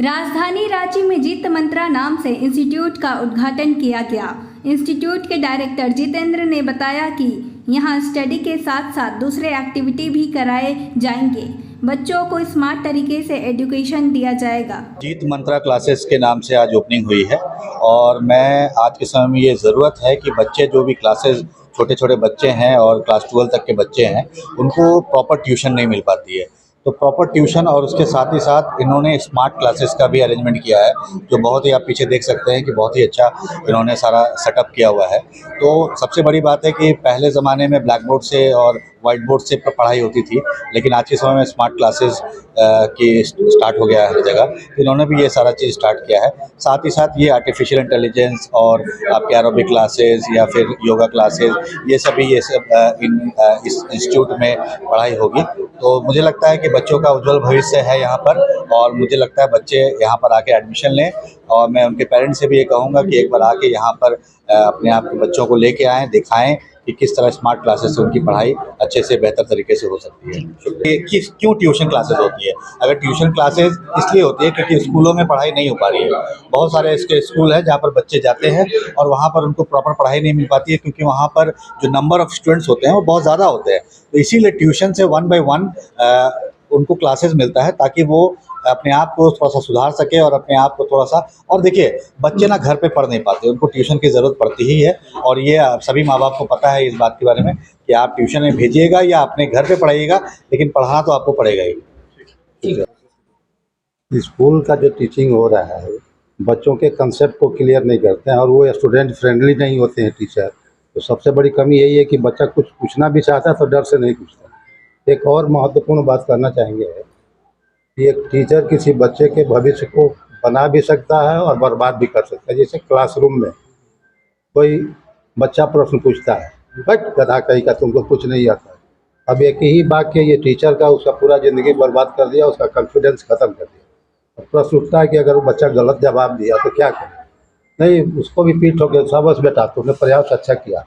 राजधानी रांची में जीत मंत्रा नाम से इंस्टीट्यूट का उद्घाटन किया गया। इंस्टीट्यूट के डायरेक्टर जितेंद्र ने बताया कि यहां स्टडी के साथ साथ दूसरे एक्टिविटी भी कराए जाएंगे। बच्चों को स्मार्ट तरीके से एजुकेशन दिया जाएगा। जीत मंत्रा क्लासेस के नाम से आज ओपनिंग हुई है और मैं आज के समय में ये ज़रूरत है कि बच्चे जो भी क्लासेस छोटे छोटे बच्चे हैं और क्लास 12 तक के बच्चे हैं उनको प्रॉपर ट्यूशन नहीं मिल पाती है, तो प्रॉपर ट्यूशन और उसके साथ ही साथ इन्होंने स्मार्ट क्लासेस का भी अरेंजमेंट किया है, जो बहुत ही आप पीछे देख सकते हैं कि बहुत ही अच्छा इन्होंने सारा सेटअप किया हुआ है। तो सबसे बड़ी बात है कि पहले ज़माने में ब्लैक बोर्ड से और वाइट बोर्ड से पढ़ाई होती थी, लेकिन आज के समय में स्मार्ट क्लासेस की स्टार्ट हो गया है हर जगह। तो इन्होंने भी ये सारा चीज़ स्टार्ट किया है। साथ ही साथ ये आर्टिफिशियल इंटेलिजेंस और आपके एरोबिक क्लासेस या फिर योगा क्लासेस ये सब इस इंस्टीट्यूट में पढ़ाई होगी। तो मुझे लगता है कि बच्चों का उज्जवल भविष्य है यहाँ पर, और मुझे लगता है बच्चे यहाँ पर आके एडमिशन लें। और मैं उनके पेरेंट्स से भी ये कहूँगा कि एक बार आके यहाँ पर अपने आप के बच्चों को लेके आएँ, दिखाएं कि किस तरह स्मार्ट क्लासेस से उनकी पढ़ाई अच्छे से बेहतर तरीके से हो सकती है। क्यों ट्यूशन क्लासेस होती है? अगर ट्यूशन क्लासेस इसलिए होती है क्योंकि स्कूलों में पढ़ाई नहीं हो पा रही है। बहुत सारे इसके स्कूल हैं जहाँ पर बच्चे जाते हैं और वहाँ पर उनको प्रॉपर पढ़ाई नहीं मिल पाती है, क्योंकि वहाँ पर जो नंबर ऑफ़ स्टूडेंट्स होते हैं वो बहुत ज़्यादा होते हैं। तो इसीलिए ट्यूशन से 1 by 1 उनको क्लासेस मिलता है, ताकि वो अपने आप को थोड़ा सा सुधार सके और अपने आप को थोड़ा सा। और देखिए, बच्चे ना घर पे पढ़ नहीं पाते, उनको ट्यूशन की ज़रूरत पड़ती ही है, और ये सभी माँ बाप को पता है इस बात के बारे में कि आप ट्यूशन में भेजिएगा या अपने घर पे पढ़ाइएगा, लेकिन पढ़ाना तो आपको पड़ेगा ही। ठीक है। स्कूल का जो टीचिंग हो रहा है बच्चों के कंसेप्ट को क्लियर नहीं करते हैं और वो स्टूडेंट फ्रेंडली नहीं होते हैं टीचर। तो सबसे बड़ी कमी यही है कि बच्चा कुछ पूछना भी चाहता है तो डर से नहीं पूछता। एक और महत्वपूर्ण बात करना चाहेंगे कि एक टीचर किसी बच्चे के भविष्य को बना भी सकता है और बर्बाद भी कर सकता है। जैसे क्लासरूम में कोई बच्चा प्रश्न पूछता है, बट गधा कहीं का तुमको कुछ नहीं आता है। अब एक ही वाक्य ये टीचर का उसका पूरा ज़िंदगी बर्बाद कर दिया, उसका कॉन्फिडेंस ख़त्म कर दिया। प्रश्न उठता है कि अगर वो बच्चा गलत जवाब दिया तो क्या करे? नहीं, उसको भी पीठ होकर शाबाश बेटा तुमने प्रयास अच्छा किया,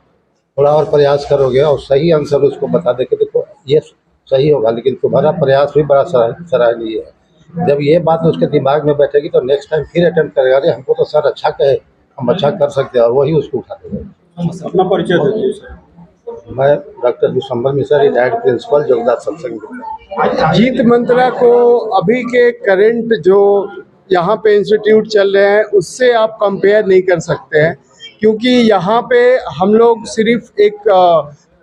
थोड़ा और प्रयास करोगे और सही आंसर उसको बता दे कि देखो ये सही होगा, लेकिन तुम्हारा प्रयास भी बड़ा सराहनीय है। जब ये बात उसके दिमाग में बैठेगी तो नेक्स्ट टाइम फिर अटेम्प्ट करेगा, अरे हमको तो सर अच्छा कहे, हम अच्छा कर सकते हैं, और वही उसको उठा देगा। अपना परिचय दीजिए सर। मैं doctor Vishambar Mishra, retired principal, जोगदार सत्संग। जीत मंत्रा को अभी के करंट जो यहाँ पे इंस्टीट्यूट चल रहे हैं उससे आप कंपेयर नहीं कर सकते हैं, क्योंकि यहाँ पे हम लोग सिर्फ एक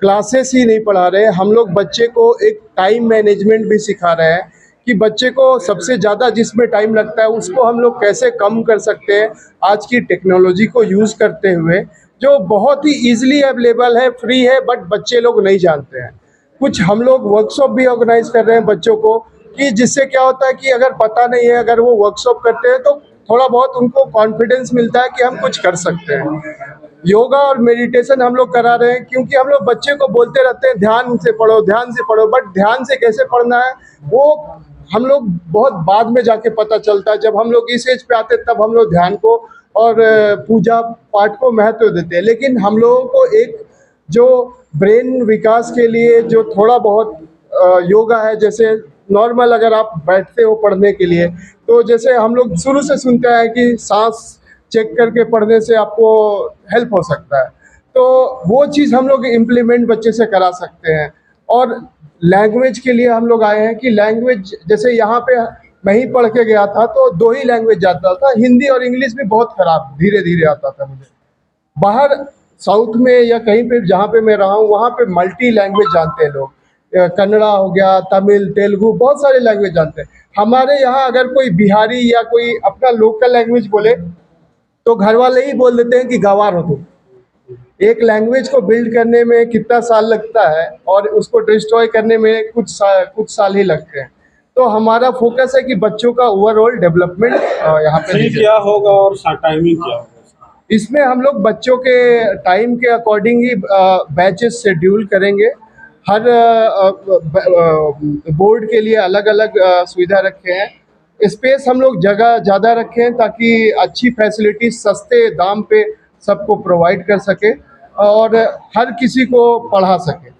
क्लासेस ही नहीं पढ़ा रहे हैं, हम लोग बच्चे को एक टाइम मैनेजमेंट भी सिखा रहे हैं कि बच्चे को सबसे ज़्यादा जिसमें टाइम लगता है उसको हम लोग कैसे कम कर सकते हैं आज की टेक्नोलॉजी को यूज़ करते हुए, जो बहुत ही ईजिली अवेलेबल है, फ्री है, बट बच्चे लोग नहीं जानते हैं। कुछ हम लोग वर्कशॉप भी ऑर्गेनाइज कर रहे हैं बच्चों को, कि जिससे क्या होता है कि अगर पता नहीं है, अगर वो वर्कशॉप करते हैं तो थोड़ा बहुत उनको कॉन्फिडेंस मिलता है कि हम कुछ कर सकते हैं। योगा और मेडिटेशन हम लोग करा रहे हैं, क्योंकि हम लोग बच्चे को बोलते रहते हैं ध्यान से पढ़ो, बट ध्यान से कैसे पढ़ना है वो हम लोग बहुत बाद में जाके पता चलता है। जब हम लोग इस एज पे आते हैं तब हम लोग ध्यान को और पूजा पाठ को महत्व देते हैं, लेकिन हम लोगों को एक जो ब्रेन विकास के लिए जो थोड़ा बहुत योगा है, जैसे नॉर्मल अगर आप बैठते हो पढ़ने के लिए, तो जैसे हम लोग शुरू से सुनते हैं कि सांस चेक करके पढ़ने से आपको हेल्प हो सकता है, तो वो चीज़ हम लोग इम्प्लीमेंट बच्चे से करा सकते हैं। और लैंग्वेज के लिए हम लोग आए हैं कि लैंग्वेज, जैसे यहाँ पे मैं ही पढ़ के गया था तो 2 ही लैंग्वेज जाता था, हिंदी और इंग्लिश भी बहुत ख़राब धीरे धीरे आता था मुझे। बाहर साउथ में या कहीं पे जहाँ पे मैं रहा हूँ वहाँ पे मल्टी लैंग्वेज जानते हैं लोग, कन्नड़ा हो गया, तमिल, तेलुगु, बहुत सारे लैंग्वेज जानते हैं। हमारे यहाँ अगर कोई बिहारी या कोई अपना लोकल लैंग्वेज बोले तो घर वाले ही बोल देते हैं कि गंवार हो तुम। एक लैंग्वेज को बिल्ड करने में कितना साल लगता है और उसको डिस्ट्रॉय करने में कुछ साल ही लगते हैं। तो हमारा फोकस है कि बच्चों का ओवरऑल डेवलपमेंट यहाँ पे क्या होगा और टाइमिंग क्या होगा इसमें हम लोग बच्चों के टाइम के अकॉर्डिंग ही बैचेस शेड्यूल करेंगे। हर बोर्ड के लिए अलग अलग सुविधा रखे हैं। स्पेस हम लोग जगह ज़्यादा रखे हैं ताकि अच्छी फैसिलिटी सस्ते दाम पे सबको प्रोवाइड कर सके और हर किसी को पढ़ा सके।